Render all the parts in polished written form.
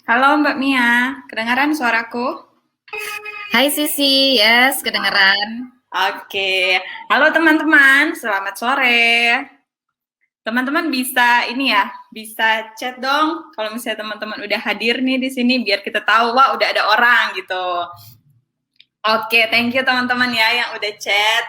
Halo Mbak Mia, kedengaran suaraku? Hai Sisi, yes, kedengeran. Oke, halo teman-teman, selamat sore. Teman-teman bisa ini ya, bisa chat dong kalau misalnya teman-teman udah hadir nih di sini biar kita tahu wah udah ada orang gitu. Oke, thank you teman-teman ya yang udah chat.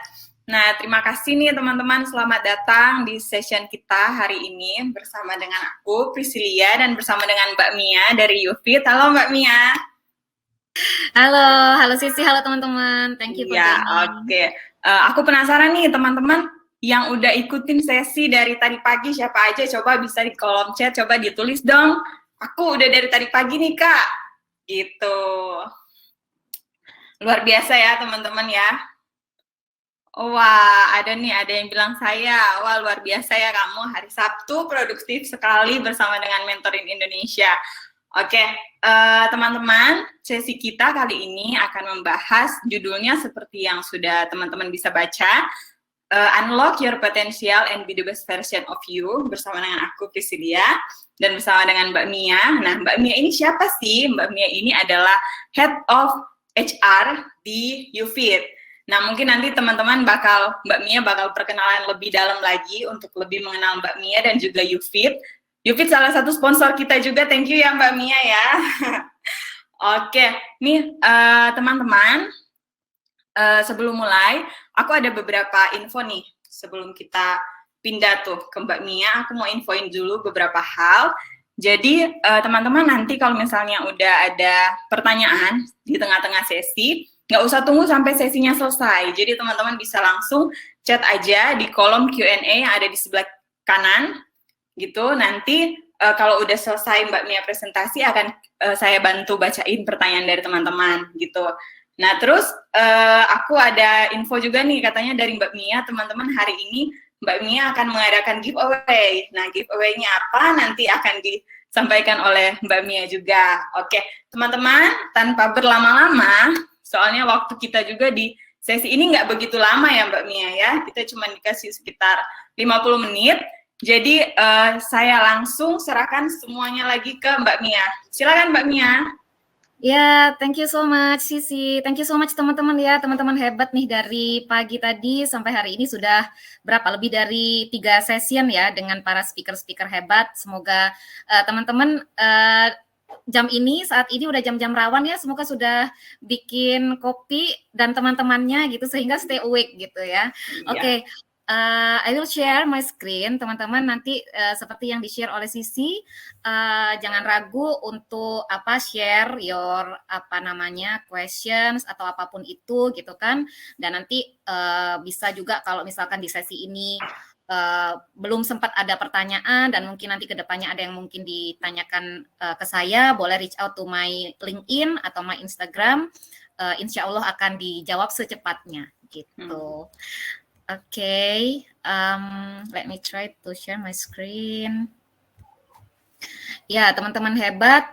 Nah, terima kasih nih teman-teman, selamat datang di session kita hari ini bersama dengan aku Priscilia dan bersama dengan Mbak Mia dari Yufit. Halo Mbak Mia. Halo, halo Sisi, halo teman-teman. Thank you for Iya, joining. oke. Aku penasaran nih teman-teman yang udah ikutin sesi dari tadi pagi siapa aja, coba bisa di kolom chat, coba ditulis dong. Aku udah dari tadi pagi nih Kak. Gitu. Luar biasa ya teman-teman ya. Wah, ada yang bilang saya. Wah, luar biasa ya kamu. Hari Sabtu produktif sekali bersama dengan Mentoring Indonesia. Oke, teman-teman, sesi kita kali ini akan membahas judulnya seperti yang sudah teman-teman bisa baca, Unlock Your Potential and Be the Best Version of You, bersama dengan aku, Priscilia, dan bersama dengan Mbak Mia. Nah, Mbak Mia ini siapa sih? Mbak Mia ini adalah Head of HR di Ufit. Nah, mungkin nanti teman-teman Mbak Mia bakal perkenalan lebih dalam lagi untuk lebih mengenal Mbak Mia dan juga Ufit. Ufit salah satu sponsor kita juga, thank you ya Mbak Mia ya. Oke, nih teman-teman, sebelum mulai, aku ada beberapa info nih sebelum kita pindah tuh ke Mbak Mia. Aku mau infoin dulu beberapa hal. Jadi teman-teman nanti kalau misalnya udah ada pertanyaan di tengah-tengah sesi, nggak usah tunggu sampai sesinya selesai. Jadi teman-teman bisa langsung chat aja di kolom Q&A yang ada di sebelah kanan gitu. Nanti kalau udah selesai Mbak Mia presentasi akan saya bantu bacain pertanyaan dari teman-teman gitu. Nah, terus aku ada info juga nih katanya dari Mbak Mia, teman-teman hari ini Mbak Mia akan mengadakan giveaway. Nah, giveaway-nya apa nanti akan disampaikan oleh Mbak Mia juga. Oke, teman-teman, tanpa berlama-lama, soalnya waktu kita juga di sesi ini nggak begitu lama ya Mbak Mia ya, kita cuma dikasih sekitar 50 menit. Jadi saya langsung serahkan semuanya lagi ke Mbak Mia. Silakan Mbak Mia. Ya, thank you so much Sisi. Thank you so much teman-teman ya, teman-teman hebat nih dari pagi tadi sampai hari ini sudah berapa? Lebih dari 3 session ya dengan para speaker-speaker hebat. Semoga teman-teman jam ini, saat ini udah jam-jam rawan ya, semoga sudah bikin kopi dan teman-temannya gitu sehingga stay awake gitu ya. Ya. Oke, I will share my screen, teman-teman. Nanti seperti yang di-share oleh Sisi, jangan ragu untuk share your questions atau apapun itu gitu kan. Dan nanti bisa juga kalau misalkan di sesi ini belum sempat ada pertanyaan dan mungkin nanti kedepannya ada yang mungkin ditanyakan ke saya, boleh reach out to my LinkedIn atau my Instagram. Insya Allah akan dijawab secepatnya gitu. Okay, let me try to share my screen. Ya, teman-teman hebat,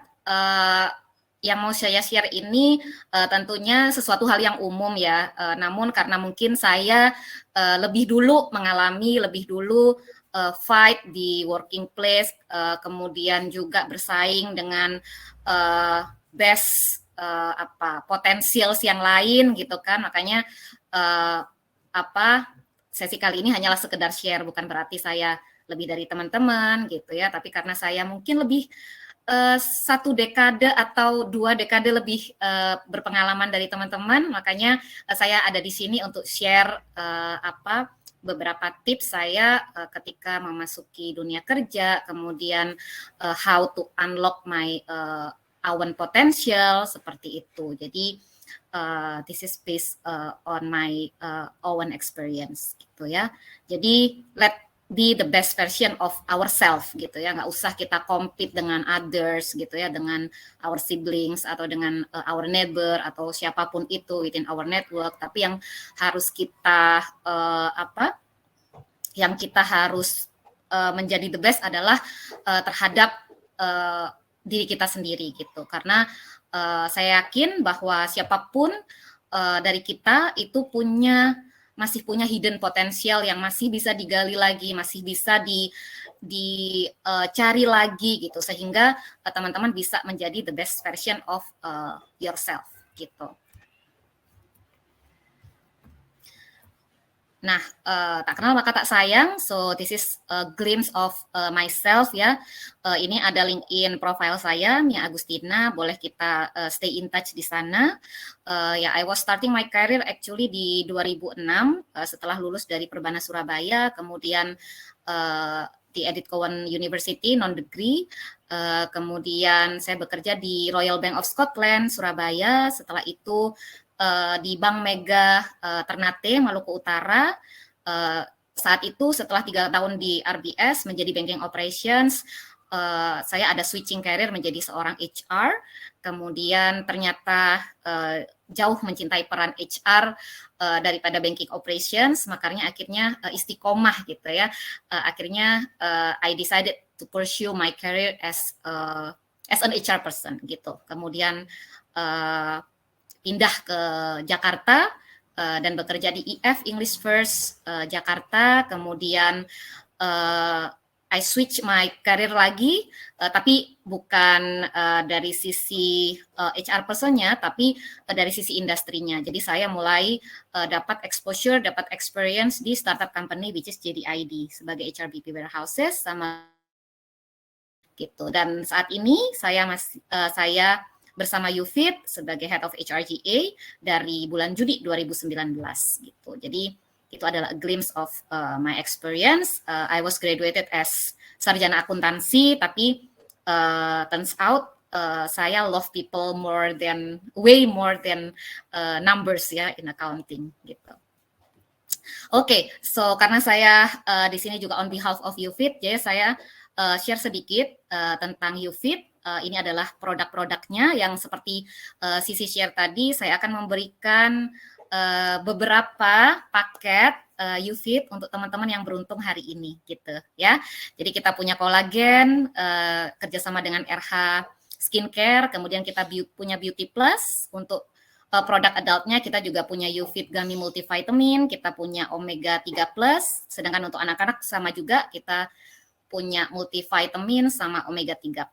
yang mau saya share ini tentunya sesuatu hal yang umum ya. Namun karena mungkin saya lebih dulu mengalami, lebih dulu fight di working place, kemudian juga bersaing dengan best potensials yang lain gitu kan. Makanya uh, sesi kali ini hanyalah sekedar share, bukan berarti saya lebih dari teman-teman gitu ya, tapi karena saya mungkin lebih 1 dekade atau 2 dekade lebih berpengalaman dari teman-teman, makanya saya ada di sini untuk share beberapa tips saya ketika memasuki dunia kerja, kemudian how to unlock my own potential seperti itu. Jadi this is based on my own experience gitu ya. Jadi let be the best version of ourselves gitu ya, nggak usah kita compete dengan others gitu ya, dengan our siblings atau dengan our neighbor atau siapapun itu within our network, tapi yang harus kita yang kita harus menjadi the best adalah terhadap diri kita sendiri gitu, karena saya yakin bahwa siapapun dari kita itu punya masih punya hidden potensial yang masih bisa digali lagi, masih bisa dicari lagi gitu, sehingga teman-teman bisa menjadi the best version of yourself gitu. Nah, tak kenal maka tak sayang. So this is a glimpse of myself ya. Ini ada LinkedIn profile saya, Mia Agustina. Boleh kita stay in touch di sana. Ya, I was starting my career actually di 2006 setelah lulus dari Perbana Surabaya. Kemudian di Edith Cowan University non degree. Kemudian saya bekerja di Royal Bank of Scotland Surabaya. Setelah itu di Bank Mega Ternate Maluku Utara. Saat itu setelah 3 tahun di RBS menjadi banking operations, saya ada switching career menjadi seorang HR. Kemudian ternyata jauh mencintai peran HR daripada banking operations, makanya akhirnya istiqomah gitu ya. Akhirnya I decided to pursue my career as an HR person gitu. Kemudian pindah ke Jakarta dan bekerja di IF English First Jakarta. Kemudian I switch my career lagi, tapi bukan dari sisi HR personnya, tapi dari sisi industrinya. Jadi saya mulai dapat exposure, dapat experience di startup company which is JDID sebagai HRBP warehouses sama gitu. Dan saat ini saya bersama Yufit sebagai Head of HRGA dari bulan Juni 2019 gitu. Jadi itu adalah a glimpse of my experience. I was graduated as sarjana akuntansi, tapi turns out saya love people way more than numbers ya in accounting gitu. Oke, so karena saya di sini juga on behalf of Yufit, jadi saya share sedikit tentang Yufit. Ini adalah produk-produknya yang seperti Sisi share tadi. Saya akan memberikan beberapa paket Yufit untuk teman-teman yang beruntung hari ini, gitu ya. Jadi kita punya kolagen kerjasama dengan RH Skincare, kemudian kita punya Beauty Plus untuk produk adultnya. Kita juga punya Yufit Gummy Multivitamin, kita punya Omega 3 Plus, sedangkan untuk anak-anak sama juga kita punya multivitamin sama Omega 3.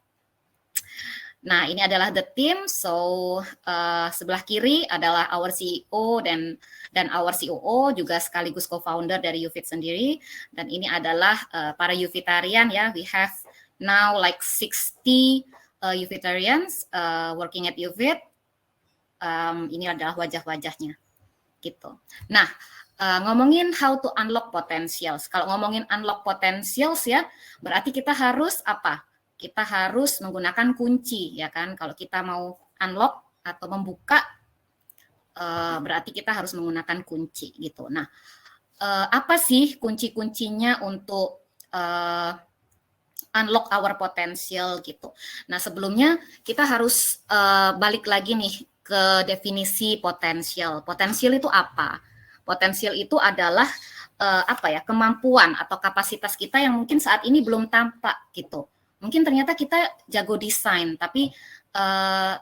Nah, ini adalah the team. So, sebelah kiri adalah our CEO dan our COO, juga sekaligus co-founder dari Yufit sendiri. Dan ini adalah para Yufitarian ya. We have now like 60 Yufitarians working at Yufit. Ini adalah wajah-wajahnya gitu. Nah, ngomongin how to unlock potentials. Kalau ngomongin unlock potentials ya, berarti kita harus apa? Kita harus menggunakan kunci ya kan. Kalau kita mau unlock atau membuka, berarti kita harus menggunakan kunci gitu. Nah, apa sih kunci-kuncinya untuk unlock our potential gitu. Nah, sebelumnya kita harus balik lagi nih ke definisi potensial. Potensial itu apa? Potensial itu adalah kemampuan atau kapasitas kita yang mungkin saat ini belum tampak gitu. Mungkin ternyata kita jago desain, tapi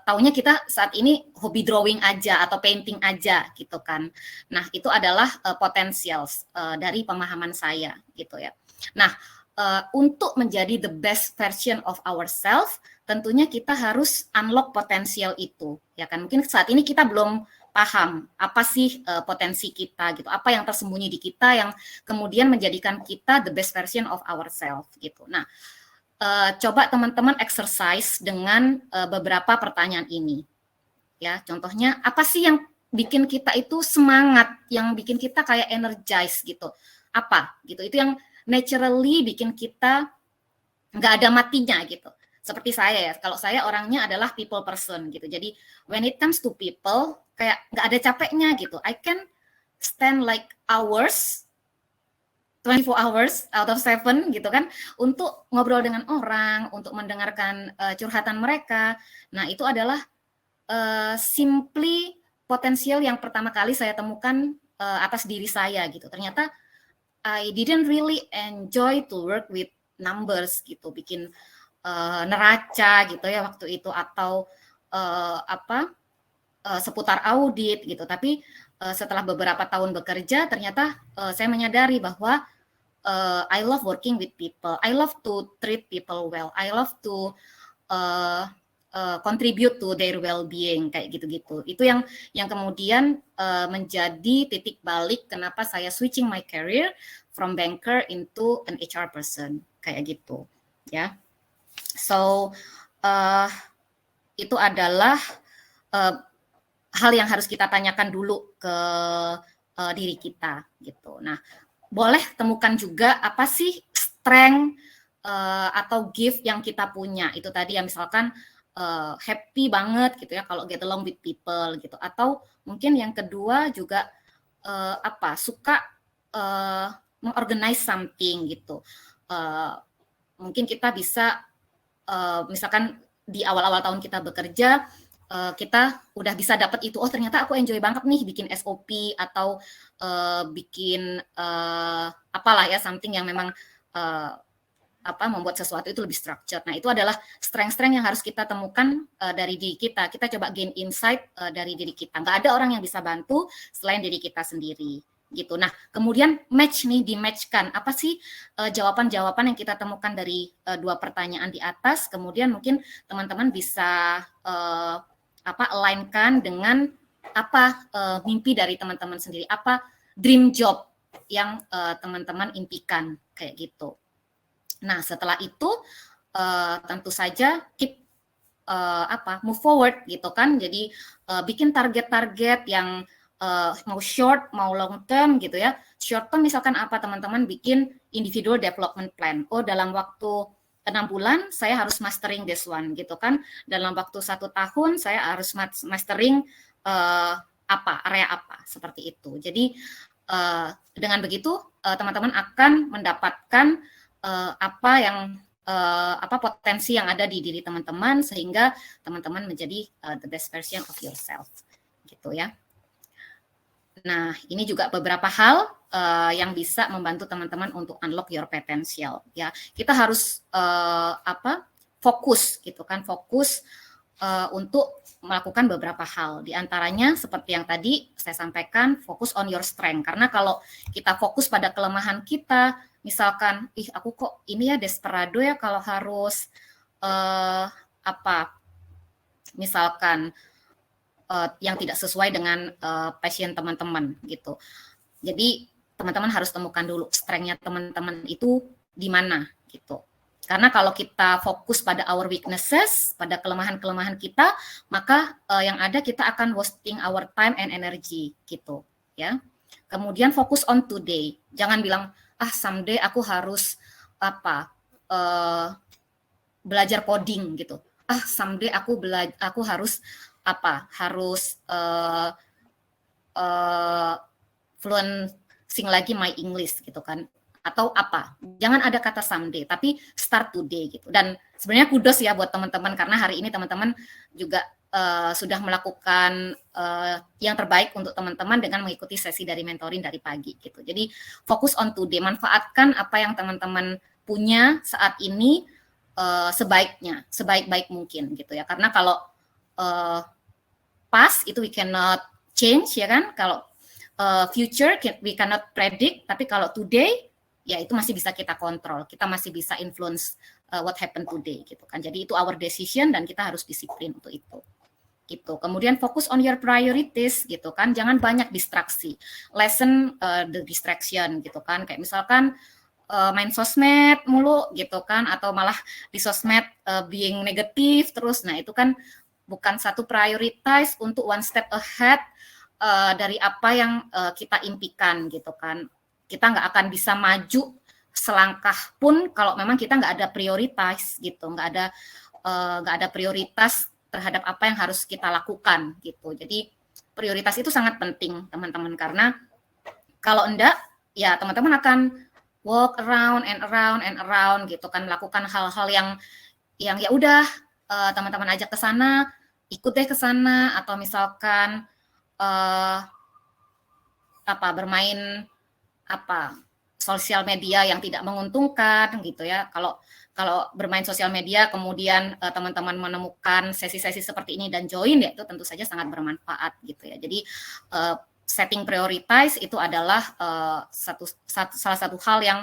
taunya kita saat ini hobi drawing aja atau painting aja gitu kan. Nah, itu adalah potensial dari pemahaman saya gitu ya. Nah, untuk menjadi the best version of ourselves, tentunya kita harus unlock potensial itu ya kan. Mungkin saat ini kita belum paham apa sih potensi kita gitu, apa yang tersembunyi di kita yang kemudian menjadikan kita the best version of ourselves gitu. Nah, coba teman-teman exercise dengan beberapa pertanyaan ini. Ya, contohnya apa sih yang bikin kita itu semangat, yang bikin kita kayak energize gitu. Apa gitu. Itu yang naturally bikin kita nggak ada matinya gitu. Seperti saya ya, kalau saya orangnya adalah people person gitu. Jadi when it comes to people, kayak nggak ada capeknya gitu. I can stand like hours, 24 hours out of 7 gitu kan, untuk ngobrol dengan orang, untuk mendengarkan curhatan mereka. Nah, itu adalah simply potensial yang pertama kali saya temukan atas diri saya gitu. Ternyata I didn't really enjoy to work with numbers gitu, bikin neraca gitu ya waktu itu, atau seputar audit gitu. Tapi setelah beberapa tahun bekerja ternyata saya menyadari bahwa I love working with people, I love to treat people well, I love to contribute to their well-being, kayak gitu-gitu. Itu yang kemudian menjadi titik balik kenapa saya switching my career from banker into an HR person, kayak gitu, ya. So itu adalah hal yang harus kita tanyakan dulu ke diri kita, gitu. Nah, boleh temukan juga apa sih strength atau gift yang kita punya. Itu tadi ya, misalkan happy banget gitu ya kalau get along with people gitu. Atau mungkin yang kedua juga suka mengorganize something gitu. Mungkin kita bisa misalkan di awal-awal tahun kita bekerja, kita udah bisa dapat itu, oh ternyata aku enjoy banget nih bikin SOP atau bikin apalah ya, something yang memang membuat sesuatu itu lebih structured. Nah, itu adalah strength-strength yang harus kita temukan dari diri kita. Kita coba gain insight dari diri kita. Nggak ada orang yang bisa bantu selain diri kita sendiri. Gitu. Nah, kemudian dimatchkan. Apa sih jawaban-jawaban yang kita temukan dari dua pertanyaan di atas? Kemudian mungkin teman-teman bisa align-kan dengan apa mimpi dari teman-teman sendiri, apa dream job yang teman-teman impikan, kayak gitu. Nah, setelah itu tentu saja keep move forward gitu kan. Jadi bikin target-target yang mau short, mau long term gitu ya. Short term misalkan apa, teman-teman bikin individual development plan. Oh, dalam waktu 6 bulan saya harus mastering this one gitu kan. Dalam waktu 1 tahun saya harus mastering area apa, seperti itu. Jadi dengan begitu teman-teman akan mendapatkan potensi yang ada di diri teman-teman sehingga teman-teman menjadi the best version of yourself gitu ya. Nah, ini juga beberapa hal yang bisa membantu teman-teman untuk unlock your potential ya. Kita harus fokus gitu kan, fokus untuk melakukan beberapa hal. Di antaranya seperti yang tadi saya sampaikan, fokus on your strength. Karena kalau kita fokus pada kelemahan kita, misalkan, aku kok ini ya desperado ya kalau harus misalkan yang tidak sesuai dengan passion teman-teman gitu. Jadi teman-teman harus temukan dulu strength-nya teman-teman itu di mana gitu. Karena kalau kita fokus pada our weaknesses, pada kelemahan-kelemahan kita, maka yang ada kita akan wasting our time and energy gitu ya. Kemudian fokus on today. Jangan bilang someday aku harus belajar coding gitu. Someday aku harus fluencing lagi my English gitu kan, atau jangan ada kata someday, tapi start today gitu. Dan sebenarnya kudos ya buat teman-teman karena hari ini teman-teman juga sudah melakukan yang terbaik untuk teman-teman dengan mengikuti sesi dari mentoring dari pagi gitu. Jadi fokus on today, manfaatkan apa yang teman-teman punya saat ini sebaik-baik mungkin gitu ya. Karena kalau past itu we cannot change ya kan, kalau future we cannot predict, tapi kalau today ya itu masih bisa kita kontrol, kita masih bisa influence what happened today gitu kan. Jadi itu our decision dan kita harus disiplin untuk itu. Gitu. Kemudian fokus on your priorities gitu kan, jangan banyak distraksi, lessen the distraction gitu kan, kayak misalkan main sosmed mulu gitu kan, atau malah di sosmed being negatif terus. Nah, itu kan bukan satu prioritas untuk one step ahead dari apa yang kita impikan gitu kan. Kita nggak akan bisa maju selangkah pun kalau memang kita nggak ada prioritas gitu, nggak ada prioritas terhadap apa yang harus kita lakukan gitu. Jadi prioritas itu sangat penting teman-teman, karena kalau enggak ya teman-teman akan walk around and around gitu kan, melakukan hal-hal yang ya udah teman-teman ajak ke sana, ikut deh ke sana, atau misalkan bermain sosial media yang tidak menguntungkan gitu ya. Kalau bermain sosial media kemudian teman-teman menemukan sesi-sesi seperti ini dan join, ya itu tentu saja sangat bermanfaat gitu ya. Jadi setting prioritize itu adalah salah satu hal yang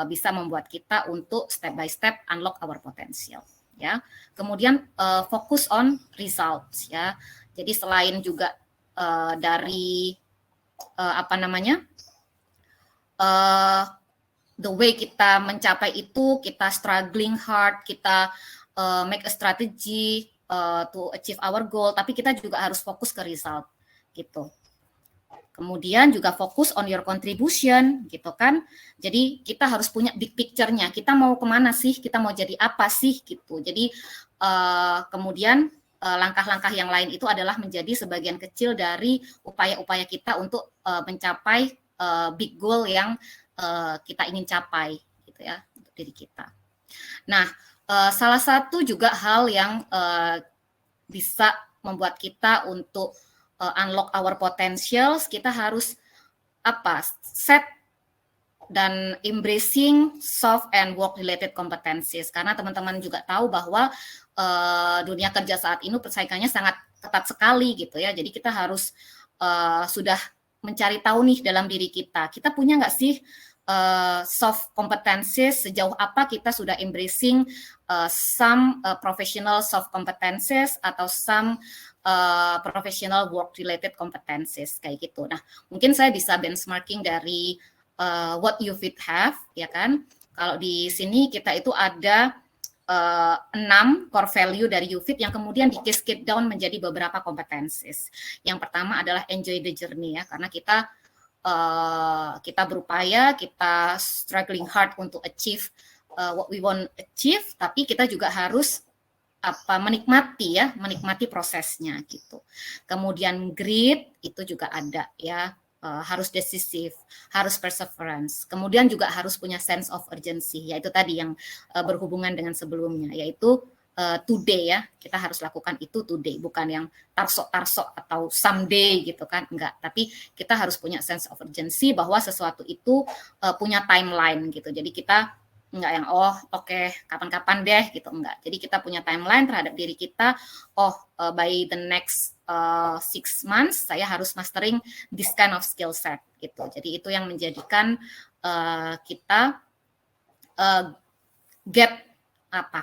bisa membuat kita untuk step by step unlock our potential, ya. Kemudian fokus on results, ya. Jadi selain juga dari the way kita mencapai itu, kita struggling hard, kita make a strategy to achieve our goal, tapi kita juga harus fokus ke result, gitu. Kemudian juga fokus on your contribution, gitu kan. Jadi kita harus punya big picture-nya. Kita mau kemana sih? Kita mau jadi apa sih? Gitu. Jadi kemudian langkah-langkah yang lain itu adalah menjadi sebagian kecil dari upaya-upaya kita untuk mencapai big goal yang kita ingin capai, gitu ya, untuk diri kita. Nah, salah satu juga hal yang bisa membuat kita untuk unlock our potentials, kita harus set dan embracing soft and work related competencies, karena teman-teman juga tahu bahwa dunia kerja saat ini persaingannya sangat ketat sekali, gitu ya. Jadi kita harus sudah mencari tahu nih dalam diri kita punya nggak sih soft competencies, sejauh apa kita sudah embracing some professional soft competencies atau some professional work related competencies, kayak gitu. Nah, mungkin saya bisa benchmarking dari what you fit have, ya kan. Kalau di sini kita itu ada 6 core value dari UFIT yang kemudian di cascade down menjadi beberapa competencies. Yang pertama adalah enjoy the journey, ya, karena kita berupaya, kita struggling hard untuk achieve what we want achieve, tapi kita juga harus menikmati prosesnya, gitu. Kemudian grit itu juga ada, ya, harus decisive, harus perseverance. Kemudian juga harus punya sense of urgency, yaitu tadi yang berhubungan dengan sebelumnya, yaitu today, ya, kita harus lakukan itu today, bukan yang tarsok atau someday, gitu kan, enggak. Tapi kita harus punya sense of urgency bahwa sesuatu itu punya timeline, gitu. Jadi kita enggak yang oke, kapan-kapan deh, gitu, enggak. Jadi kita punya timeline terhadap diri kita. By the next 6 months saya harus mastering this kind of skill set, gitu. Jadi itu yang menjadikan kita get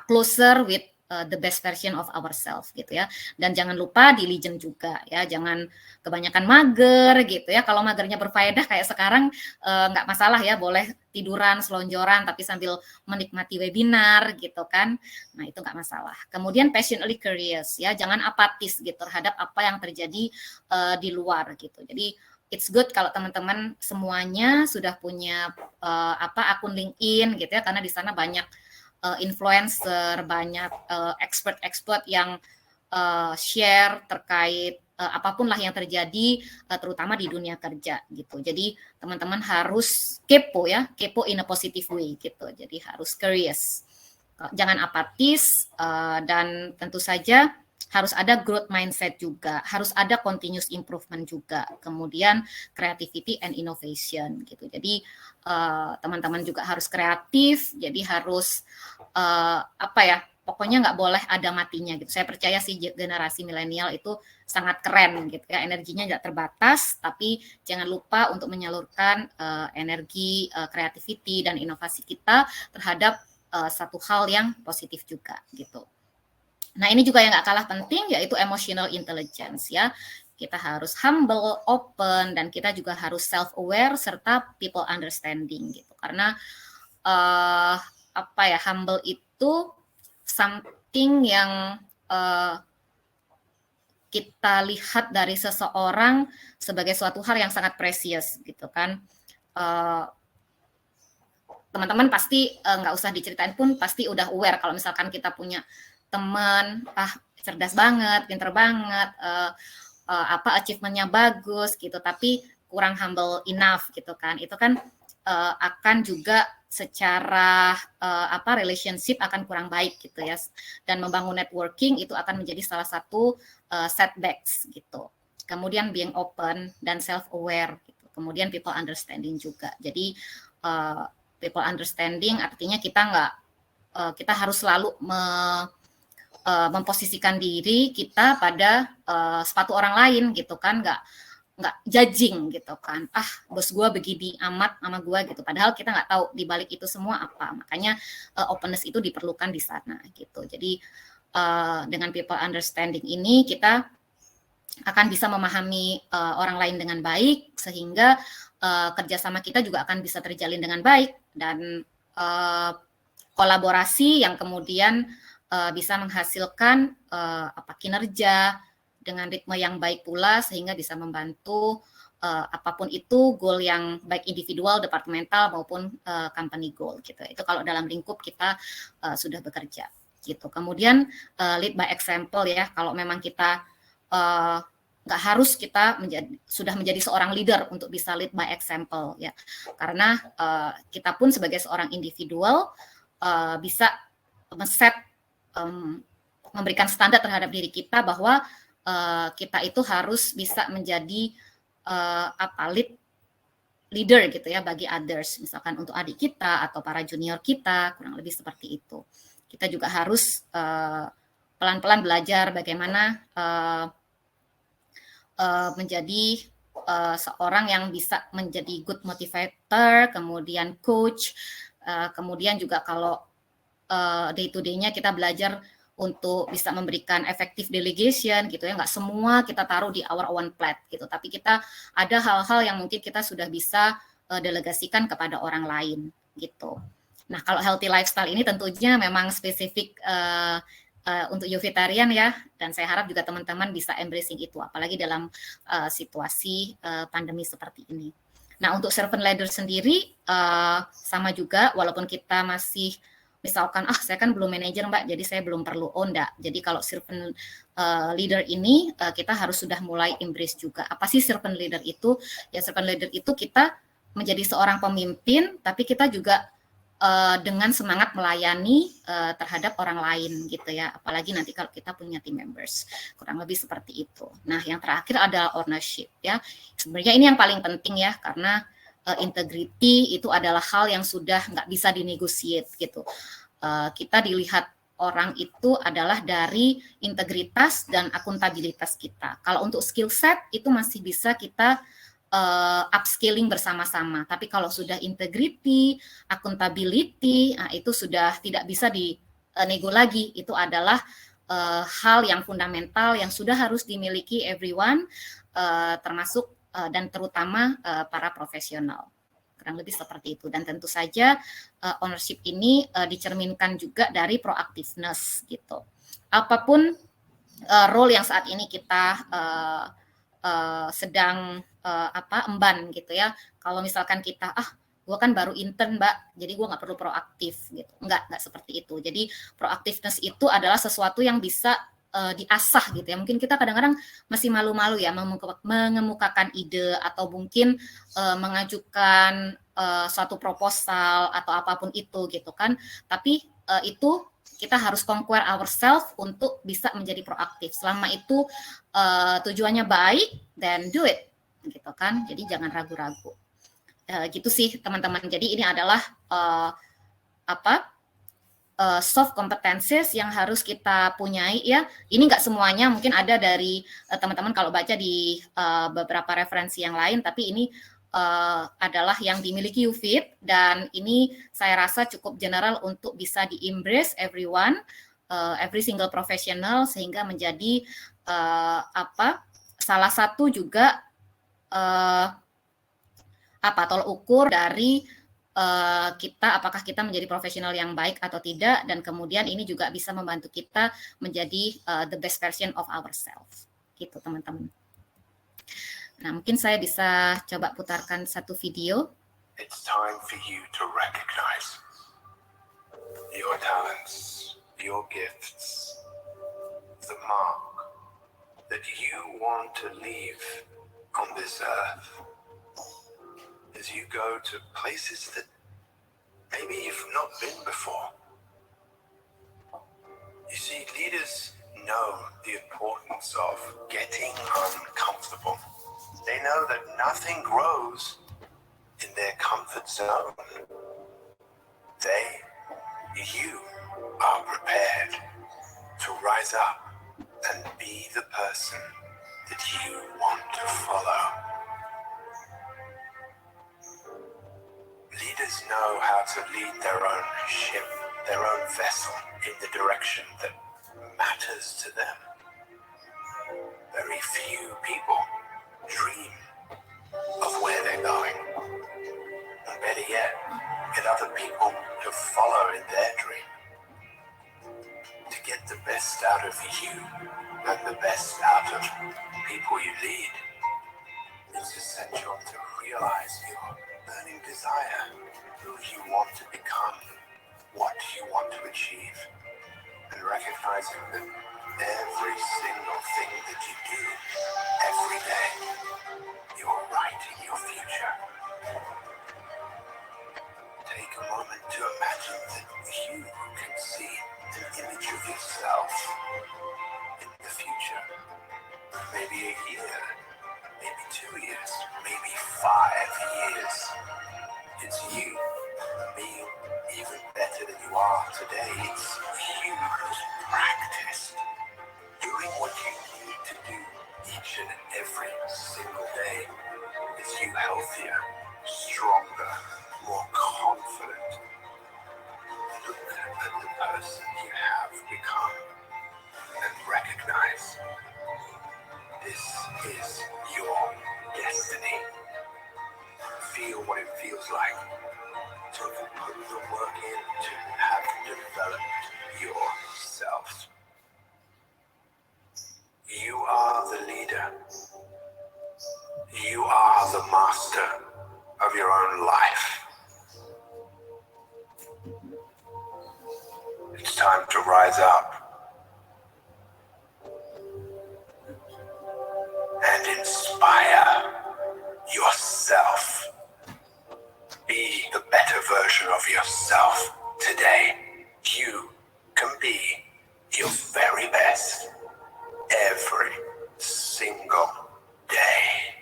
closer with the best version of ourselves, gitu ya. Dan jangan lupa diligent juga, ya, jangan kebanyakan mager, gitu ya. Kalau magernya berfaedah kayak sekarang nggak masalah, ya, boleh tiduran, selonjoran tapi sambil menikmati webinar, gitu kan. Nah, itu nggak masalah. Kemudian passionately curious, ya, jangan apatis gitu terhadap apa yang terjadi di luar, gitu. Jadi it's good kalau teman-teman semuanya sudah punya akun LinkedIn, gitu ya, karena di sana banyak influencer, banyak expert yang share terkait apapun lah yang terjadi, terutama di dunia kerja, gitu. Jadi teman-teman harus kepo, ya, kepo in a positive way, gitu. Jadi harus curious, jangan apatis, dan tentu saja harus ada growth mindset juga, harus ada continuous improvement juga, kemudian creativity and innovation, gitu. Jadi teman-teman juga harus kreatif, jadi harus pokoknya nggak boleh ada matinya, gitu. Saya percaya sih generasi milenial itu sangat keren, gitu ya, energinya nggak terbatas, tapi jangan lupa untuk menyalurkan energi, creativity dan inovasi kita terhadap satu hal yang positif juga, gitu. Nah, ini juga yang nggak kalah penting, yaitu emotional intelligence, ya. Kita harus humble, open, dan kita juga harus self-aware serta people understanding, gitu. Karena humble itu something yang kita lihat dari seseorang sebagai suatu hal yang sangat precious, gitu kan. Teman-teman pasti nggak usah diceritain pun pasti udah aware kalau misalkan kita punya teman cerdas banget, pinter banget, achievement-nya bagus, gitu, tapi kurang humble enough, gitu kan. Itu kan akan juga secara relationship akan kurang baik, gitu ya. Dan membangun networking itu akan menjadi salah satu setbacks, gitu. Kemudian being open dan self-aware, gitu. Kemudian people understanding juga. Jadi people understanding artinya kita harus selalu memposisikan diri kita pada sepatu orang lain, gitu kan, nggak nggak judging gitu kan, bos gue begini amat sama gue gitu, padahal kita nggak tahu di balik itu semua apa. Makanya openness itu diperlukan di sana gitu. Jadi dengan people understanding ini kita akan bisa memahami orang lain dengan baik, sehingga kerjasama kita juga akan bisa terjalin dengan baik, dan kolaborasi yang kemudian bisa menghasilkan kinerja dengan ritme yang baik pula, sehingga bisa membantu apapun itu goal yang baik individual, departemental maupun company goal gitu. Itu kalau dalam lingkup kita sudah bekerja gitu. Kemudian lead by example ya, kalau memang kita nggak harus kita sudah menjadi seorang leader untuk bisa lead by example ya, karena kita pun sebagai seorang individual bisa men-set, memberikan standar terhadap diri kita bahwa kita itu harus bisa menjadi leader gitu ya bagi others, misalkan untuk adik kita atau para junior kita, kurang lebih seperti itu. Kita juga harus pelan-pelan belajar bagaimana menjadi seorang yang bisa menjadi good motivator, kemudian coach, kemudian juga kalau day to day-nya kita belajar untuk bisa memberikan effective delegation gitu ya, nggak semua kita taruh di our own plate gitu, tapi kita ada hal-hal yang mungkin kita sudah bisa delegasikan kepada orang lain gitu. Nah, kalau healthy lifestyle ini tentunya memang spesifik untuk Yovitarian ya, dan saya harap juga teman-teman bisa embracing itu, apalagi dalam situasi pandemi seperti ini. Nah, untuk servant leader sendiri sama juga, walaupun kita masih misalkan saya kan belum manajer Mbak, jadi saya belum perlu enggak. Jadi kalau servant leader ini kita harus sudah mulai embrace juga. Apa sih servant leader itu? Ya, servant leader itu kita menjadi seorang pemimpin, tapi kita juga dengan semangat melayani terhadap orang lain gitu ya, apalagi nanti kalau kita punya team members, kurang lebih seperti itu. Nah, yang terakhir adalah ownership ya. Sebenarnya ini yang paling penting ya, karena integrity itu adalah hal yang sudah nggak bisa dinegosiate gitu. Kita dilihat orang itu adalah dari integritas dan akuntabilitas kita. Kalau untuk skill set itu masih bisa kita upscaling bersama-sama. Tapi kalau sudah integrity, accountability, itu sudah tidak bisa dinego lagi. Itu adalah hal yang fundamental yang sudah harus dimiliki everyone, termasuk dan terutama para profesional. Kurang lebih seperti itu. Dan tentu saja ownership ini dicerminkan juga dari proactiveness gitu. Apapun role yang saat ini kita sedang emban gitu ya. Kalau misalkan kita gue kan baru intern Mbak, jadi gue nggak perlu proaktif gitu. Nggak seperti itu. Jadi proaktivitas itu adalah sesuatu yang bisa diasah gitu ya. Mungkin kita kadang-kadang masih malu-malu ya mengemukakan ide atau mungkin mengajukan suatu proposal atau apapun itu gitu kan. Tapi itu kita harus conquer ourselves untuk bisa menjadi proaktif. Selama itu tujuannya baik, then do it, gitu kan. Jadi jangan ragu-ragu. Gitu sih teman-teman. Jadi ini adalah soft competencies yang harus kita punyai ya. Ini nggak semuanya, mungkin ada dari teman-teman kalau baca di beberapa referensi yang lain, tapi ini adalah yang dimiliki UFIT, dan ini saya rasa cukup general untuk bisa di-embrace everyone, every single professional, sehingga menjadi salah satu juga tolak ukur dari kita, apakah kita menjadi profesional yang baik atau tidak, dan kemudian ini juga bisa membantu kita menjadi the best version of ourselves, gitu teman-teman. Nah, mungkin saya bisa coba putarkan satu video. It's time for you to recognize your talents, your gifts, the mark that you want to leave on this earth. As you go to places that maybe you've not been before. You see, leaders know the importance of getting uncomfortable. They know that nothing grows in their comfort zone. You are prepared to rise up and be the person that you want to follow. Leaders know how to lead their own ship, their own vessel in the direction that matters to them. Very few people dream of where they're going. And better yet, get other people to follow in their dream. To get the best out of you and the best out of people you lead, it's essential to realize your burning desire, who you want to become, what you want to achieve, and recognizing that every single thing that you do every day, you're writing your future. Take a moment to imagine that you can see an image of yourself in the future. Maybe a year, maybe 2 years, maybe 5 years. It's you being even better than you are today. It's you who's practiced doing what you need to do each and every single day. It's you healthier, stronger, more confident. Look at the person you have become and recognize this is your destiny. Feel what it feels like to put the work in to have developed yourself. You are the leader. You are the master of your own life. It's time to rise up and inspire yourself. Be the better version of yourself today. You can be your very best every single day.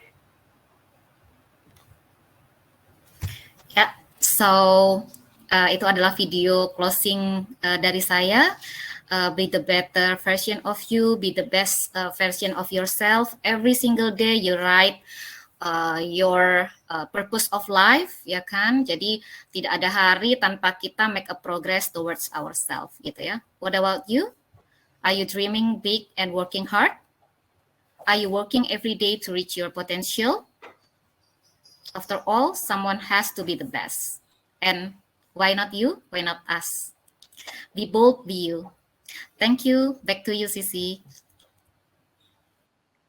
Ya, so itu adalah video closing dari saya. Be the better version of you, be the best version of yourself. Every single day you write your purpose of life, ya kan? Jadi tidak ada hari tanpa kita make a progress towards ourselves, gitu ya. What about you? Are you dreaming big and working hard? Are you working every day to reach your potential? After all, someone has to be the best. And why not you? Why not us? Be bold, be you. Thank you. Back to you, Sisi.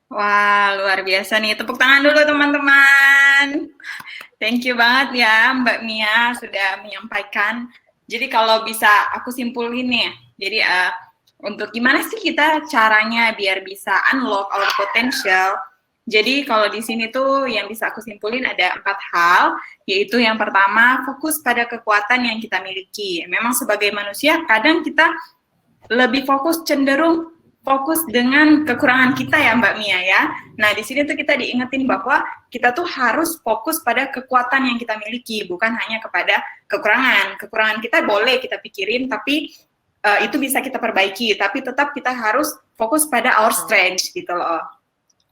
Wah, luar biasa nih. Tepuk tangan dulu, teman-teman. Thank you banget ya, Mbak Mia, sudah menyampaikan. Jadi kalau bisa aku simpulin nih, jadi untuk gimana sih kita caranya biar bisa unlock our potential. Jadi kalau di sini tuh yang bisa aku simpulin ada 4 hal, yaitu yang pertama, fokus pada kekuatan yang kita miliki. Memang sebagai manusia, kadang kita lebih cenderung fokus dengan kekurangan kita ya Mbak Mia ya. Nah di sini tuh kita diingetin bahwa kita tuh harus fokus pada kekuatan yang kita miliki, bukan hanya kepada kekurangan. Kekurangan kita boleh kita pikirin, tapi itu bisa kita perbaiki, tapi tetap kita harus fokus pada our strength gitu loh.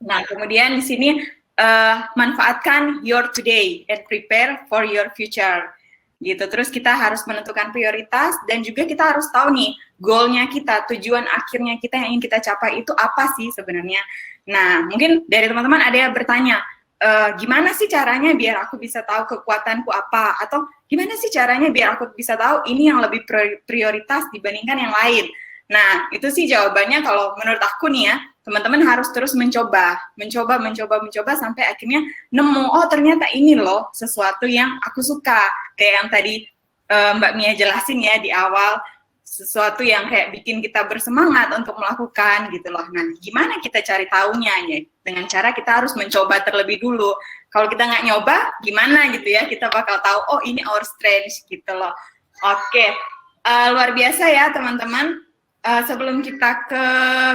Nah kemudian di sini manfaatkan your today and prepare for your future. Gitu. Terus kita harus menentukan prioritas dan juga kita harus tahu nih goalnya kita, tujuan akhirnya kita yang ingin kita capai itu apa sih sebenarnya. Nah mungkin dari teman-teman ada yang bertanya, gimana sih caranya biar aku bisa tahu kekuatanku apa, atau gimana sih caranya biar aku bisa tahu ini yang lebih prioritas dibandingkan yang lain. Nah itu sih jawabannya kalau menurut aku nih ya, teman-teman harus terus mencoba sampai akhirnya nemu, oh ternyata ini loh sesuatu yang aku suka, kayak yang tadi Mbak Mia jelasin ya di awal, sesuatu yang kayak bikin kita bersemangat untuk melakukan gitu loh. Nah gimana kita cari taunya ya? Dengan cara kita harus mencoba terlebih dulu. Kalau kita nggak nyoba gimana gitu ya, kita bakal tahu oh ini our strength gitu loh. Oke, luar biasa ya teman-teman. Sebelum kita ke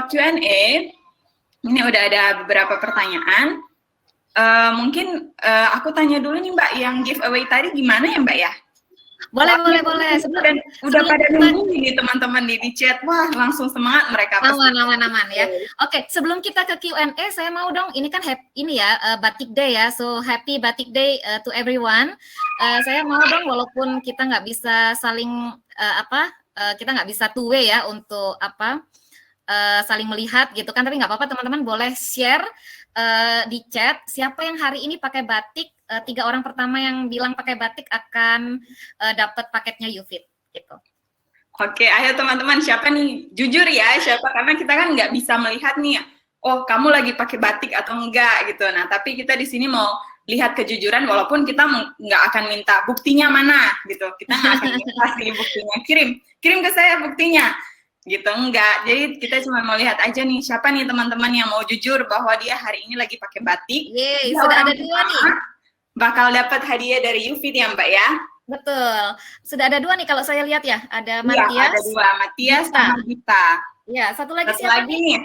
Q&A, ini udah ada beberapa pertanyaan. Mungkin aku tanya dulu nih Mbak, yang giveaway tadi gimana ya Mbak ya? Boleh, Soalnya boleh. udah pada nunggu nih teman-teman di chat. Wah, langsung semangat mereka. Aman ya. Oke, sebelum kita ke Q&A, saya mau dong, ini kan ini ya, Batik Day ya, so happy Batik Day to everyone. Saya mau dong, walaupun kita nggak bisa saling kita nggak bisa two way ya untuk saling melihat gitu kan, tapi nggak apa-apa teman-teman boleh share di chat siapa yang hari ini pakai batik. 3 orang pertama yang bilang pakai batik akan dapat paketnya YouFit gitu. Oke, ayo teman-teman, siapa nih? Jujur ya, siapa? Karena kita kan nggak bisa melihat nih, oh kamu lagi pakai batik atau enggak gitu. Nah, tapi kita di sini mau lihat kejujuran, walaupun kita nggak akan minta buktinya mana gitu. Kita nggak akan minta sih buktinya. Kirim ke saya buktinya. Gitu, enggak. Jadi kita cuma mau lihat aja nih, siapa nih teman-teman yang mau jujur bahwa dia hari ini lagi pakai batik. Yeay, sudah ada 2 nih. Bakal dapat hadiah dari YouFit ya Mbak ya. Betul. Sudah ada 2 nih kalau saya lihat ya. Ada Iya, Matias. ada 2, Matias sama Gita. Iya, satu lagi Satu siapa lagi nih?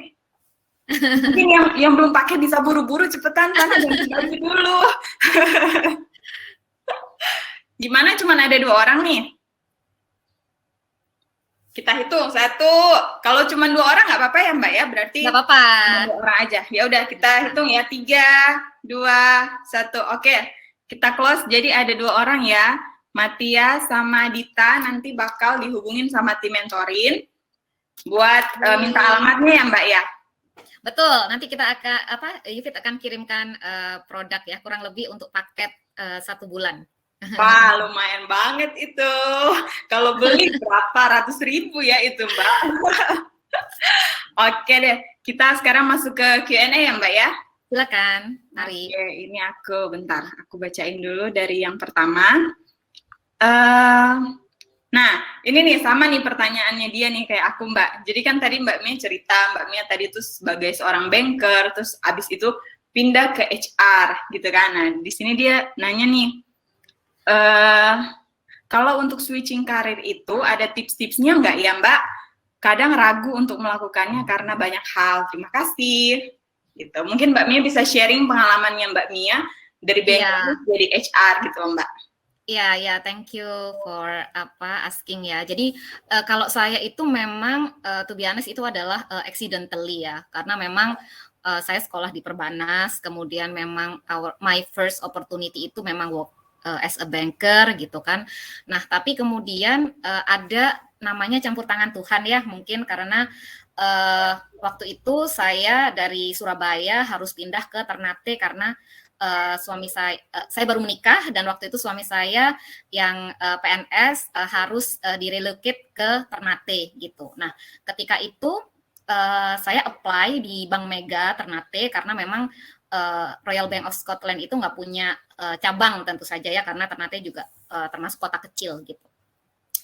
Mungkin yang belum pakai bisa buru-buru cepetan kan, ganti baju dulu. Gimana cuma ada 2 orang nih? Kita hitung 1. Kalau cuma 2 orang nggak apa-apa ya Mbak ya, berarti nggak apa-apa. 2 orang aja. Ya udah kita hitung ya, 3, 2, 1. Oke, kita close. Jadi ada 2 orang ya, Matias sama Dita, nanti bakal dihubungin sama tim mentorin buat minta alamatnya ya Mbak ya. Betul, nanti kita akan YouFit akan kirimkan produk ya, kurang lebih untuk paket 1 bulan. Wah, lumayan banget itu. Kalau beli berapa ratus ribu ya itu Mbak. Oke deh, kita sekarang masuk ke Q&A ya Mbak ya. Silakan, mari. Oke, ini bentar, aku bacain dulu dari yang pertama. Nah, ini nih sama nih pertanyaannya dia nih kayak aku Mbak. Jadi kan tadi Mbak Mia cerita, Mbak Mia tadi tuh sebagai seorang banker, terus abis itu pindah ke HR gitu kan. Nah, di sini dia nanya nih, kalau untuk switching karir itu ada tips-tipsnya nggak ya Mbak? Kadang ragu untuk melakukannya karena banyak hal. Terima kasih. Gitu. Mungkin Mbak Mia bisa sharing pengalamannya Mbak Mia dari banker jadi HR gitu Mbak. Iya, thank you for asking ya. Jadi kalau saya itu memang to be honest itu adalah accidentally ya, karena memang saya sekolah di Perbanas, kemudian memang my first opportunity itu memang work as a banker gitu kan. Nah, tapi kemudian ada namanya campur tangan Tuhan ya, mungkin karena waktu itu saya dari Surabaya harus pindah ke Ternate karena suami saya baru menikah dan waktu itu suami saya yang PNS harus direlocate ke Ternate gitu. Nah, ketika itu saya apply di Bank Mega Ternate karena memang Royal Bank of Scotland itu nggak punya cabang tentu saja ya, karena Ternate juga termasuk kota kecil gitu.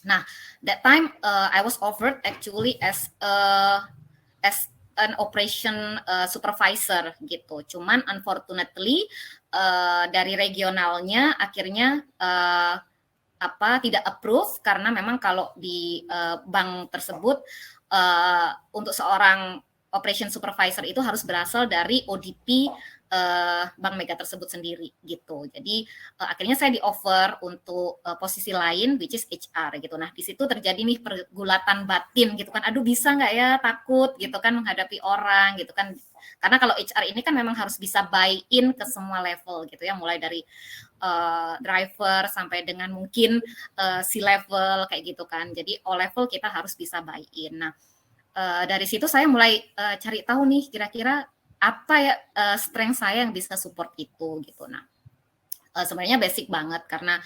Nah, that time I was offered actually as an operation supervisor gitu. Cuman unfortunately dari regionalnya akhirnya tidak approve karena memang kalau di bank tersebut untuk seorang operation supervisor itu harus berasal dari ODP Bank Mega tersebut sendiri gitu. Jadi akhirnya saya di-offer untuk posisi lain which is HR gitu. Nah, di situ terjadi nih pergulatan batin gitu kan. Aduh, bisa nggak ya, takut gitu kan menghadapi orang gitu kan. Karena kalau HR ini kan memang harus bisa buy in ke semua level gitu ya, mulai dari driver sampai dengan mungkin C-level kayak gitu kan. Jadi all level kita harus bisa buy in. Nah, dari situ saya mulai cari tahu nih kira-kira apa ya strength saya yang bisa support itu gitu. Nah, sebenarnya basic banget karena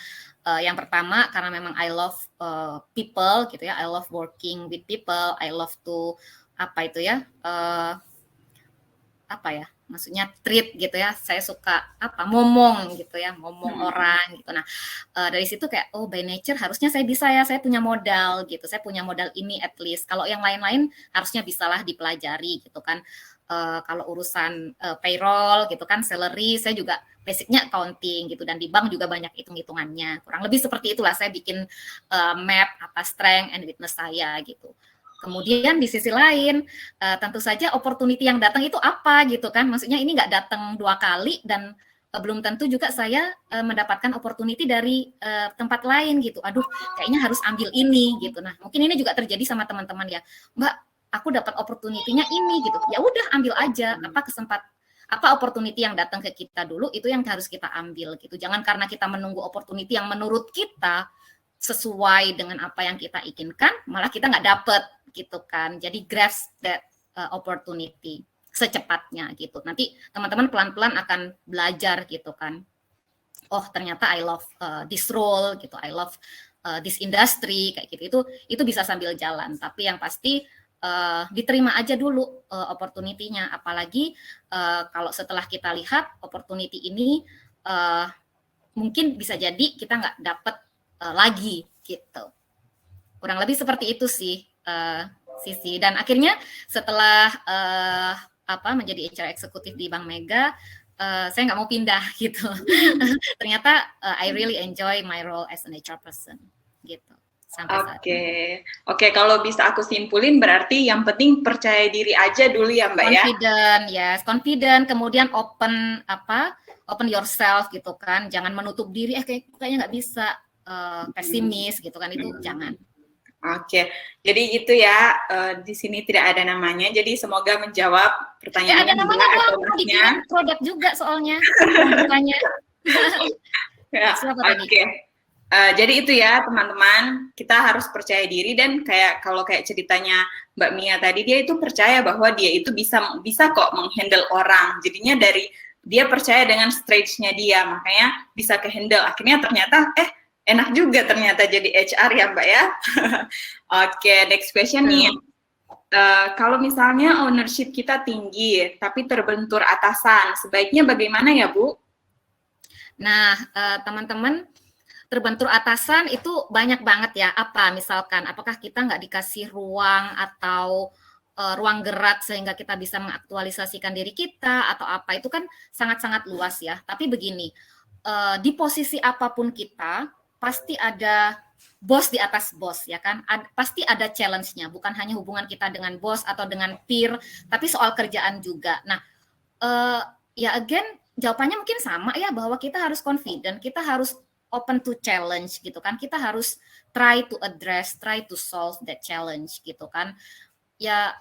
yang pertama karena memang I love people gitu ya, I love working with people, I love to maksudnya treat gitu ya, saya suka ngomong gitu ya, ngomong orang gitu. Nah, dari situ kayak by nature harusnya saya bisa ya, saya punya modal gitu, saya punya modal ini at least. Kalau yang lain-lain harusnya bisalah dipelajari gitu kan. Kalau urusan payroll gitu kan, salary, saya juga basicnya accounting gitu, dan di bank juga banyak hitung-hitungannya. Kurang lebih seperti itulah saya bikin map strength and weakness saya gitu. Kemudian di sisi lain tentu saja opportunity yang datang itu apa gitu kan, maksudnya ini nggak datang 2 kali dan belum tentu juga saya mendapatkan opportunity dari tempat lain gitu. Aduh, kayaknya harus ambil ini gitu. Nah, mungkin ini juga terjadi sama teman-teman ya. Mbak, aku dapat opportunity-nya ini gitu. Ya udah ambil aja apa opportunity yang datang ke kita dulu itu yang harus kita ambil gitu. Jangan karena kita menunggu opportunity yang menurut kita sesuai dengan apa yang kita inginkan, malah kita nggak dapet gitu kan. Jadi grasp that opportunity secepatnya gitu. Nanti teman-teman pelan-pelan akan belajar gitu kan. Oh ternyata I love this role gitu, I love this industry kayak gitu. Itu bisa sambil jalan. Tapi yang pasti diterima aja dulu opportunity-nya. Apalagi kalau setelah kita lihat opportunity ini mungkin bisa jadi kita nggak dapet lagi gitu. Kurang lebih seperti itu sih Sisi. Dan akhirnya setelah menjadi HR eksekutif di Bank Mega, saya nggak mau pindah gitu. Ternyata I really enjoy my role as an HR person gitu. Oke, kalau bisa aku simpulin berarti yang penting percaya diri aja dulu ya Mbak confident, kemudian open yourself gitu kan, jangan menutup diri kayaknya nggak bisa, pesimis gitu kan, itu jangan. Oke, jadi gitu ya, di sini tidak ada namanya, jadi semoga menjawab pertanyaan ada namanya dong, dibilang produk juga soalnya bukannya. Ya, oke. Jadi itu ya teman-teman, kita harus percaya diri dan kalau ceritanya Mbak Mia tadi, dia itu percaya bahwa dia itu bisa kok menghandle orang. Jadinya dari dia percaya dengan strength-nya dia, makanya bisa ke-handle. Akhirnya ternyata enak juga ternyata jadi HR ya Mbak ya. Oke, next question nih. Kalau misalnya ownership kita tinggi tapi terbentur atasan, sebaiknya bagaimana ya Bu? Nah, teman-teman, terbentur atasan itu banyak banget ya. Misalkan, apakah kita nggak dikasih ruang atau ruang gerak sehingga kita bisa mengaktualisasikan diri kita atau apa, itu kan sangat-sangat luas ya. Tapi begini, di posisi apapun kita pasti ada bos di atas bos ya kan, pasti ada challenge-nya, bukan hanya hubungan kita dengan bos atau dengan peer, tapi soal kerjaan juga. Nah, ya again jawabannya mungkin sama ya, bahwa kita harus confident, kita harus open to challenge gitu kan, kita harus try to address, try to solve that challenge gitu kan. Ya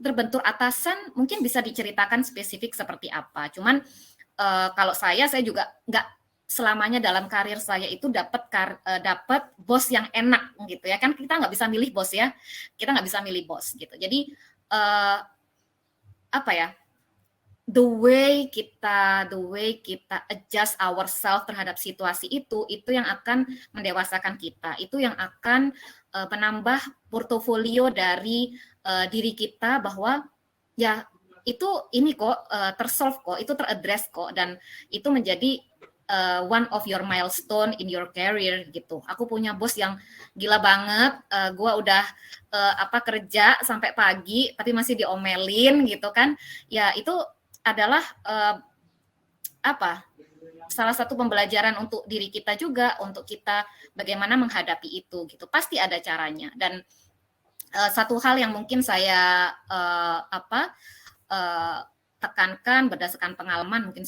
terbentur atasan mungkin bisa diceritakan spesifik seperti apa, cuman kalau saya juga nggak selamanya dalam karir saya itu dapat bos yang enak gitu ya kan, kita nggak bisa milih bos ya, kita nggak bisa milih bos gitu. Jadi the way kita adjust ourselves terhadap situasi itu yang akan mendewasakan kita, itu yang akan menambah portofolio dari diri kita, bahwa ya itu ini kok tersolve kok, itu teradress kok, dan itu menjadi one of your milestone in your career gitu. Aku punya bos yang gila banget, gue udah kerja sampai pagi tapi masih diomelin gitu kan. Ya itu adalah salah satu pembelajaran untuk diri kita juga, untuk kita bagaimana menghadapi itu gitu. Pasti ada caranya. Dan satu hal yang mungkin saya tekankan berdasarkan pengalaman, mungkin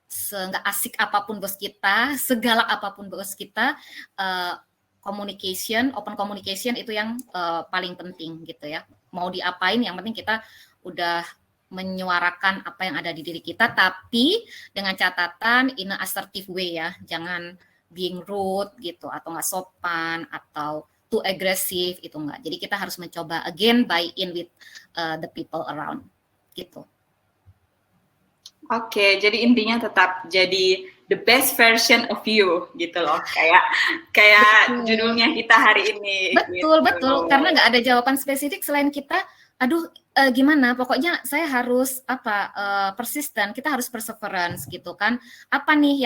nggak asik apapun bos kita, segalak apapun bos kita, open communication itu yang paling penting gitu ya. Mau diapain, yang penting kita udah menyuarakan apa yang ada di diri kita, tapi dengan catatan in a assertive way ya, jangan being rude gitu, atau nggak sopan, atau too aggressive, itu enggak. Jadi kita harus mencoba again buy in with the people around gitu. Oke, jadi intinya tetap jadi the best version of you gitu loh, kayak judulnya kita hari ini. Betul, karena nggak ada jawaban spesifik selain kita, gimana, pokoknya saya harus persisten, kita harus perseverance gitu kan. Apa nih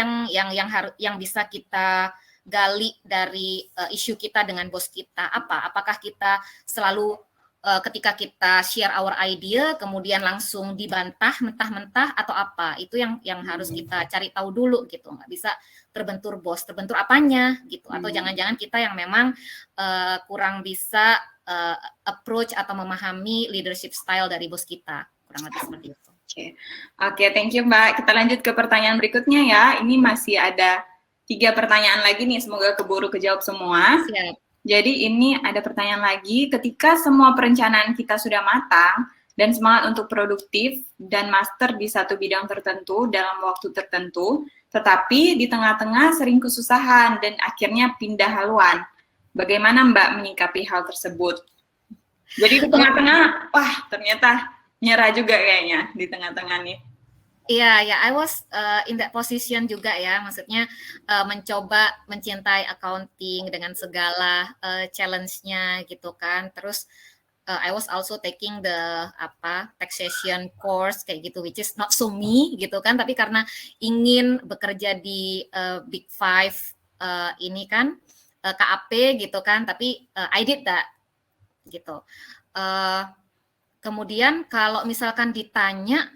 yang bisa kita gali dari isu kita dengan bos kita? Apakah kita selalu ketika kita share our idea kemudian langsung dibantah mentah-mentah atau apa? Itu yang harus kita cari tahu dulu gitu. Nggak bisa terbentur bos, terbentur apanya gitu, atau jangan-jangan kita yang memang kurang bisa approach atau memahami leadership style dari bos kita, kurang lebih seperti itu. Oke, thank you Mbak. Kita lanjut ke pertanyaan berikutnya ya. Ini masih ada 3 pertanyaan lagi nih, semoga keburu kejawab semua. Siap. Jadi ini ada pertanyaan lagi, ketika semua perencanaan kita sudah matang dan semangat untuk produktif dan master di satu bidang tertentu dalam waktu tertentu, tetapi di tengah-tengah sering kesusahan dan akhirnya pindah haluan. Bagaimana Mbak menyikapi hal tersebut? Jadi di tengah-tengah, wah ternyata nyerah juga kayaknya di tengah-tengah nih. Iya, ya, I was in that position juga ya, maksudnya mencoba mencintai accounting dengan segala challenge-nya gitu kan. Terus I was also taking the taxation course kayak gitu, which is not so me gitu kan, tapi karena ingin bekerja di Big Five ini kan KAP gitu kan, tapi I did that gitu. Kemudian kalau misalkan ditanya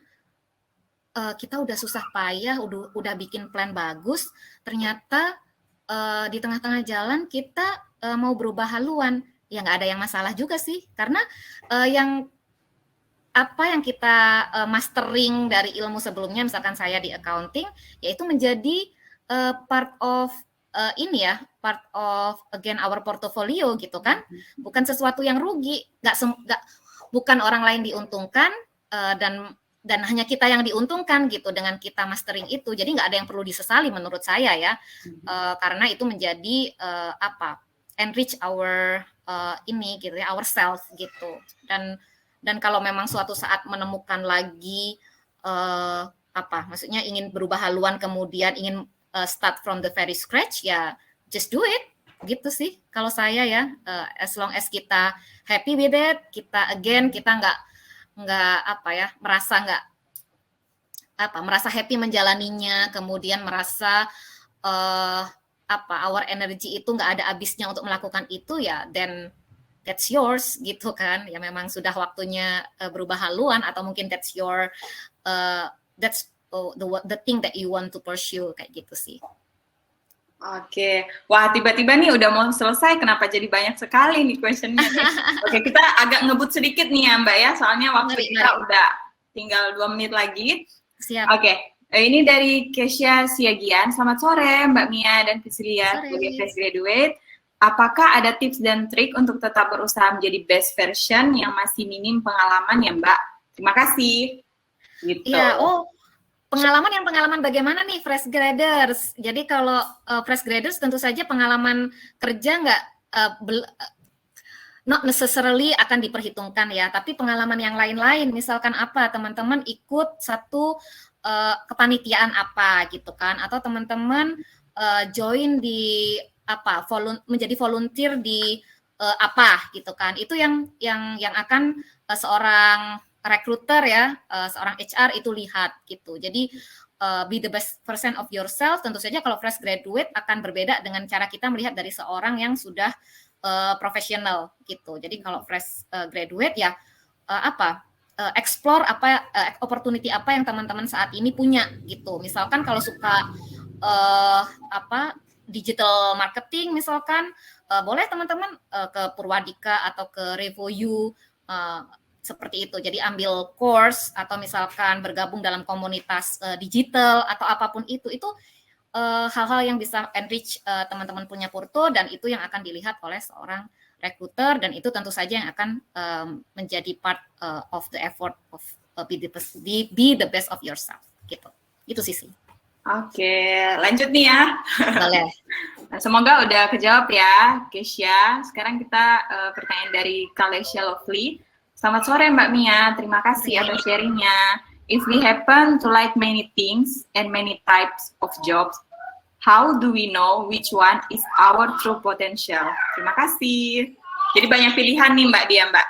kita udah susah payah, udah bikin plan bagus, ternyata di tengah-tengah jalan kita mau berubah haluan, ya nggak ada yang masalah juga sih, karena yang kita mastering dari ilmu sebelumnya, misalkan saya di accounting, yaitu menjadi part of part of again our portfolio gitu kan, bukan sesuatu yang rugi, bukan orang lain diuntungkan dan hanya kita yang diuntungkan gitu dengan kita mastering itu. Jadi nggak ada yang perlu disesali menurut saya ya, karena itu menjadi enrich our gitu ya, ourselves gitu. Dan kalau memang suatu saat menemukan lagi maksudnya ingin berubah haluan kemudian ingin start from the very scratch, ya just do it gitu sih kalau saya ya. As long as kita happy with it, kita nggak merasa happy menjalaninya, kemudian merasa our energy itu nggak ada habisnya untuk melakukan itu, ya then that's yours gitu kan. Ya memang sudah waktunya berubah haluan, atau mungkin that's your the thing that you want to pursue kayak gitu sih. Oke, wah tiba-tiba nih udah mau selesai, kenapa jadi banyak sekali nih questionnya nih. Oke, kita agak ngebut sedikit nih ya Mbak ya, soalnya waktu kita udah tinggal 2 menit lagi. Siap. Oke, ini dari Kesha Siagian. Selamat sore Mbak Mia dan Priscilia sebagai fresh graduate. Apakah ada tips dan trik untuk tetap berusaha menjadi best version yang masih minim pengalaman ya Mbak? Terima kasih. Gitu. Iya, pengalaman bagaimana nih fresh graders? Jadi kalau fresh graders tentu saja pengalaman kerja not necessarily akan diperhitungkan ya, tapi pengalaman yang lain-lain, misalkan teman-teman ikut satu kepanitiaan gitu kan, atau teman-teman join di menjadi volunteer di gitu kan, itu yang akan seorang recruiter ya, seorang HR itu lihat gitu. Jadi be the best version of yourself. Tentu saja kalau fresh graduate akan berbeda dengan cara kita melihat dari seorang yang sudah profesional gitu. Jadi kalau fresh graduate ya explore opportunity apa yang teman-teman saat ini punya gitu. Misalkan kalau suka digital marketing misalkan, boleh teman-teman ke Purwadika atau ke Revoyu seperti itu. Jadi ambil course atau misalkan bergabung dalam komunitas digital atau apapun itu hal-hal yang bisa enrich teman-teman punya porto, dan itu yang akan dilihat oleh seorang recruiter, dan itu tentu saja yang akan menjadi part of the effort of be the best of yourself gitu. Itu sih. Oke, lanjut nih ya. Boleh. Semoga udah kejawab ya, Kesha. Sekarang kita pertanyaan dari Kalesha Lovely. Selamat sore Mbak Mia, terima kasih atas sharingnya. If we happen to like many things and many types of jobs, how do we know which one is our true potential? Terima kasih. Jadi banyak pilihan nih Mbak dia Mbak.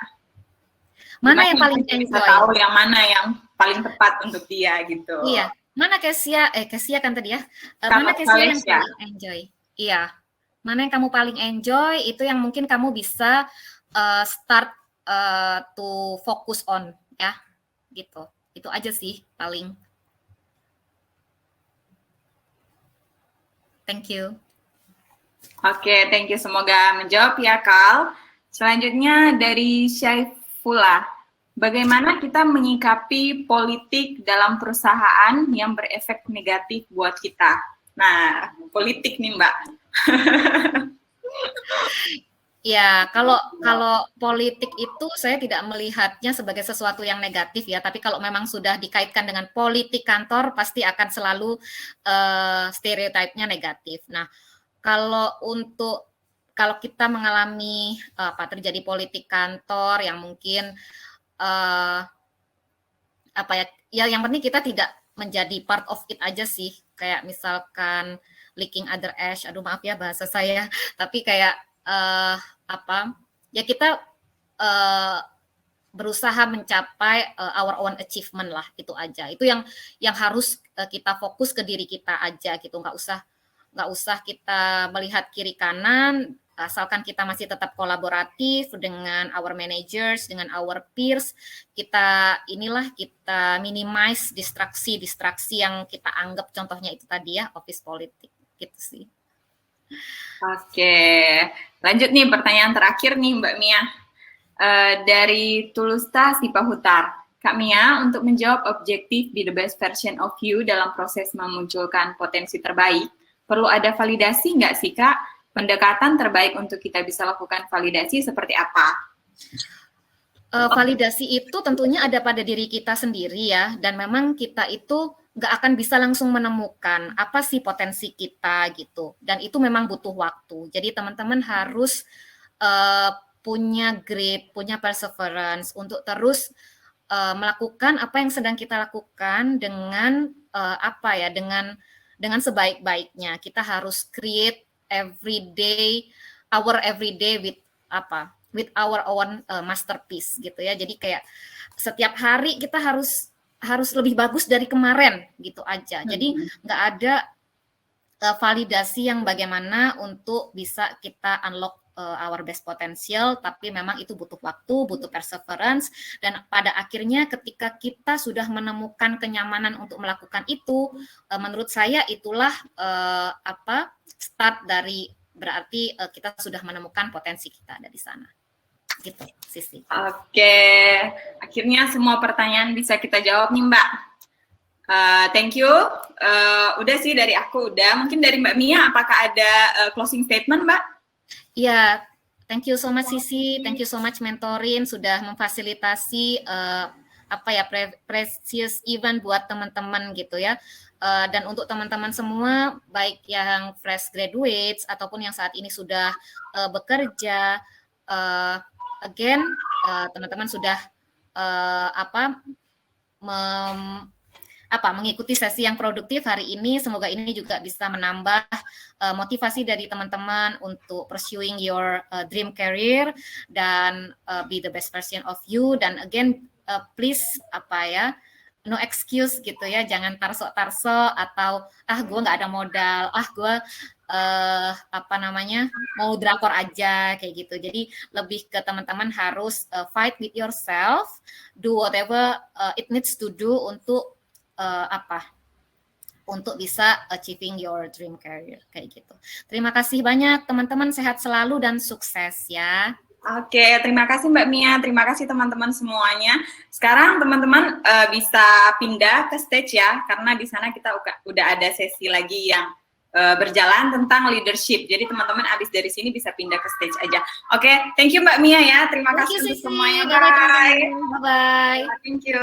Mana yang paling enjoy? Tahu yang mana yang paling tepat untuk dia gitu. Iya. Mana Kesha kan tadi ya. Mana Kesha yang paling enjoy? Iya. Mana yang kamu paling enjoy? Itu yang mungkin kamu bisa start to focus on ya, gitu. Itu aja sih paling. Thank you. Oke, thank you. Semoga menjawab ya, Kal. Selanjutnya dari Syaifullah. bagaimana kita menyikapi politik dalam perusahaan yang berefek negatif buat kita? Nah, politik nih Mbak. Ya, kalau politik itu saya tidak melihatnya sebagai sesuatu yang negatif ya, tapi kalau memang sudah dikaitkan dengan politik kantor pasti akan selalu stereotipnya negatif. Nah, kalau kita mengalami terjadi politik kantor yang mungkin yang penting kita tidak menjadi part of it aja sih, kayak misalkan licking other ash, aduh maaf ya bahasa saya, tapi kayak kita berusaha mencapai our own achievement lah, itu aja. Itu yang harus kita fokus ke diri kita aja gitu, nggak usah kita melihat kiri kanan, asalkan kita masih tetap kolaboratif dengan our managers, dengan our peers, kita minimize distraksi yang kita anggap contohnya itu tadi ya, office politik gitu sih. Oke, lanjut nih pertanyaan terakhir nih Mbak Mia. Dari Tulusta Sipahutar. Kak Mia, untuk menjawab objektif be the best version of you dalam proses memunculkan potensi terbaik, perlu ada validasi nggak sih Kak? Pendekatan terbaik untuk kita bisa lakukan validasi seperti apa? Validasi itu tentunya ada pada diri kita sendiri ya, dan memang kita itu nggak akan bisa langsung menemukan apa sih potensi kita gitu, dan itu memang butuh waktu. Jadi teman-teman harus punya grip, punya perseverance untuk terus melakukan apa yang sedang kita lakukan dengan dengan sebaik-baiknya. Kita harus create our everyday with our own masterpiece gitu ya. Jadi kayak setiap hari kita harus lebih bagus dari kemarin gitu aja. Jadi nggak ada validasi yang bagaimana untuk bisa kita unlock our best potential, tapi memang itu butuh waktu, butuh perseverance, dan pada akhirnya ketika kita sudah menemukan kenyamanan untuk melakukan itu, menurut saya itulah start dari berarti kita sudah menemukan potensi kita ada di sana. Gitu, Sisi. Oke, akhirnya semua pertanyaan bisa kita jawab nih Mbak. Thank you. Udah sih dari aku udah. Mungkin dari Mbak Mia, apakah ada closing statement Mbak? Ya, thank you so much Sisi, thank you so much Mentorin sudah memfasilitasi precious event buat teman-teman gitu ya. Dan untuk teman-teman semua, baik yang fresh graduates ataupun yang saat ini sudah bekerja, teman-teman sudah mengikuti sesi yang produktif hari ini. Semoga ini juga bisa menambah motivasi dari teman-teman untuk pursuing your dream career dan be the best version of you. Dan again, please no excuse gitu ya, jangan tarso-tarso atau gue nggak ada modal, gue mau drakor aja kayak gitu. Jadi lebih ke teman-teman harus fight with yourself, do whatever it needs to do untuk untuk bisa achieving your dream career kayak gitu. Terima kasih banyak teman-teman, sehat selalu dan sukses ya. Oke, terima kasih Mbak Mia, terima kasih teman-teman semuanya. Sekarang teman-teman bisa pindah ke stage ya, karena di sana kita udah ada sesi lagi yang berjalan tentang leadership. Jadi teman-teman abis dari sini bisa pindah ke stage aja. Oke, thank you Mbak Mia ya, terima kasih untuk semuanya. Bye. Thank you.